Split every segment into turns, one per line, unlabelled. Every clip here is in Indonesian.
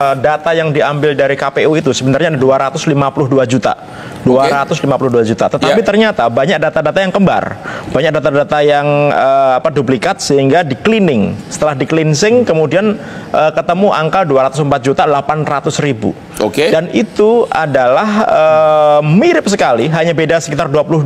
Data yang diambil dari KPU itu sebenarnya ada 252 juta. 252 juta. Tetapi ternyata banyak data-data yang kembar. Banyak data-data yang duplikat sehingga di-cleaning. Setelah di-cleansing kemudian ketemu angka 204 juta 800 ribu. Dan itu adalah mirip sekali, hanya beda sekitar 22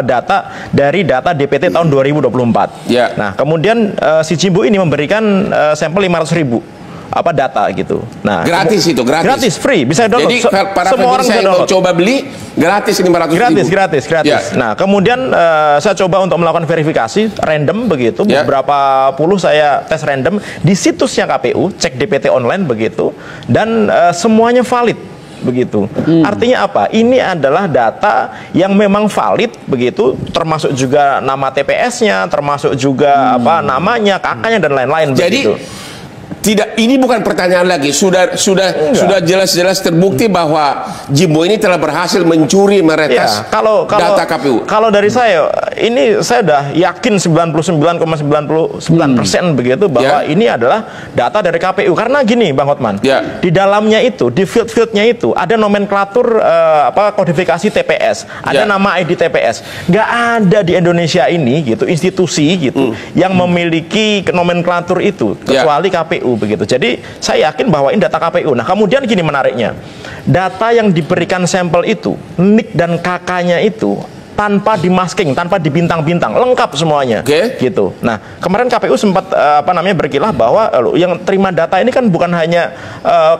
data dari data DPT tahun 2024. Nah, kemudian si Jimbo ini memberikan sampel 500 ribu data gitu. Nah, gratis itu, gratis free, bisa download.
Jadi para semua orang bisa download. Coba beli gratis 500 ribu.
Gratis. Nah, kemudian saya coba untuk melakukan verifikasi random begitu. Beberapa puluh saya tes random di situsnya KPU, cek DPT online begitu, dan semuanya valid begitu. Artinya apa? Ini adalah data yang memang valid begitu, termasuk juga nama TPS-nya, termasuk juga namanya, kakaknya dan lain-lain begitu.
Tidak, ini bukan pertanyaan lagi. Sudah jelas-jelas terbukti bahwa Jimbo ini telah berhasil mencuri meretas data KPU.
Kalau dari saya, ini saya sudah yakin 99,99% begitu bahwa ini adalah data dari KPU. Karena gini, Bang Hotman, di dalamnya itu, di field-fieldnya itu ada nomenklatur kodifikasi TPS, ada nama ID TPS. Nggak ada di Indonesia ini gitu institusi gitu yang memiliki nomenklatur itu kecuali KPU. Begitu. Jadi saya yakin bahwa ini data KPU. Nah, kemudian gini menariknya, data yang diberikan sampel itu, NIK dan KK-nya itu tanpa dimasking, tanpa dibintang-bintang, lengkap semuanya. Gitu. Nah, kemarin KPU sempat berkilah bahwa yang terima data ini kan bukan hanya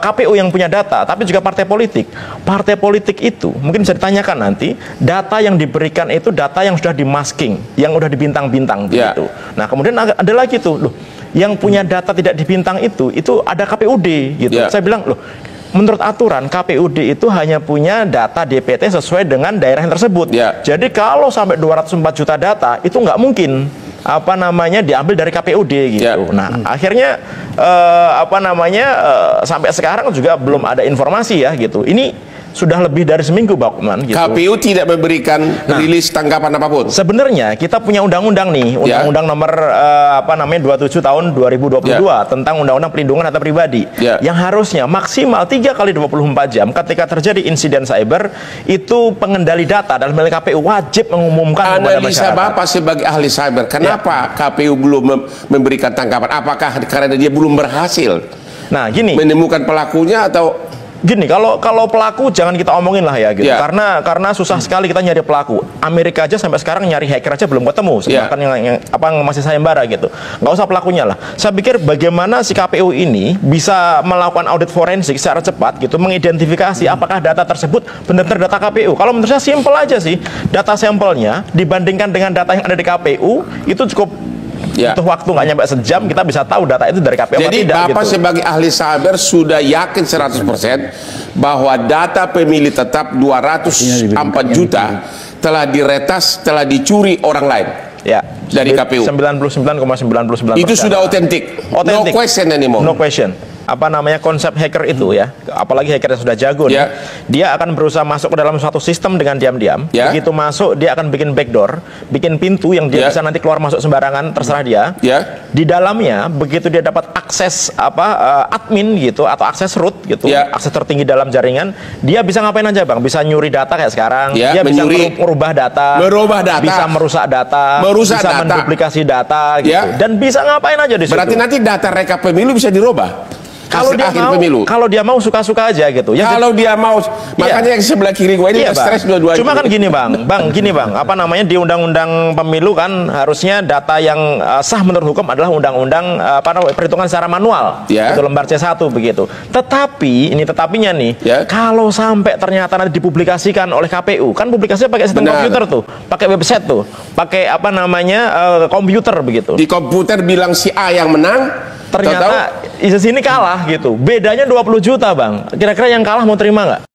KPU yang punya data, tapi juga partai politik. Partai politik itu mungkin bisa ditanyakan nanti, data yang diberikan itu data yang sudah dimasking, yang sudah dibintang-bintang gitu. Nah, kemudian ada lagi tuh, loh, yang punya data tidak dibintang itu ada KPUD gitu. Saya bilang, loh, menurut aturan KPUD itu hanya punya data DPT sesuai dengan daerah yang tersebut. Jadi kalau sampai 204 juta data itu nggak mungkin diambil dari KPUD gitu. Nah, akhirnya sampai sekarang juga belum ada informasi ya gitu. Ini sudah lebih dari seminggu, Bang Hotman, gitu.
KPU tidak memberikan rilis tanggapan apapun.
Sebenarnya kita punya undang-undang nih, undang-undang nomor 27 tahun 2022 tentang undang-undang pelindungan data pribadi, yang harusnya maksimal 3 kali 24 jam ketika terjadi insiden cyber itu pengendali data dalam hal KPU wajib mengumumkan kepada masyarakat.
Analisa Bapak sebagai ahli cyber, kenapa KPU belum memberikan tanggapan? Apakah karena dia belum berhasil menemukan pelakunya atau
gini, kalau pelaku jangan kita omongin lah ya gitu. Karena susah sekali kita nyari pelaku. Amerika aja sampai sekarang nyari hacker aja belum ketemu. Bahkan yang masih sayembara gitu. Nggak usah pelakunya lah. Saya pikir bagaimana si KPU ini bisa melakukan audit forensik secara cepat gitu, mengidentifikasi apakah data tersebut benar-benar data KPU. Kalau menurut saya simpel aja sih. Data sampelnya dibandingkan dengan data yang ada di KPU itu cukup butuh waktu nggak nyampe sejam, kita bisa tahu data itu dari KPU.
Jadi Bapak sebagai ahli cyber sudah yakin 100% bahwa data pemilih tetap 204 juta telah diretas, telah dicuri orang lain dari KPU.
99,99%.
Itu sudah otentik. No question anymore.
No question. Konsep hacker itu ya, apalagi hacker yang sudah jago nih, dia akan berusaha masuk ke dalam suatu sistem dengan diam-diam. Begitu masuk, dia akan bikin backdoor, bikin pintu yang dia bisa nanti keluar masuk sembarangan, terserah dia. Di dalamnya, begitu dia dapat akses admin gitu atau akses root gitu, akses tertinggi dalam jaringan, dia bisa ngapain aja, Bang? Bisa nyuri data kayak sekarang, dia bisa merubah data, bisa merusak data, bisa menduplikasi data gitu, dan bisa ngapain aja di situ.
Berarti nanti data rekap pemilu bisa dirubah.
Kalau dia mau suka-suka aja gitu.
Kalau dia mau, makanya yang sebelah kiri gue ini stres dua-duanya.
Cuma kan gini, Bang, di undang-undang pemilu kan harusnya data yang sah menurut hukum adalah undang-undang perhitungan secara manual. Itu lembar C1 begitu. Tetapi ini tetapinya nih, kalau sampai ternyata nanti dipublikasikan oleh KPU, kan publikasinya pakai sistem komputer tuh, pakai website tuh, pakai komputer begitu.
Di komputer bilang si A yang menang,
ternyata di sini kalah gitu. Bedanya 20 juta, Bang. Kira-kira yang kalah mau terima nggak?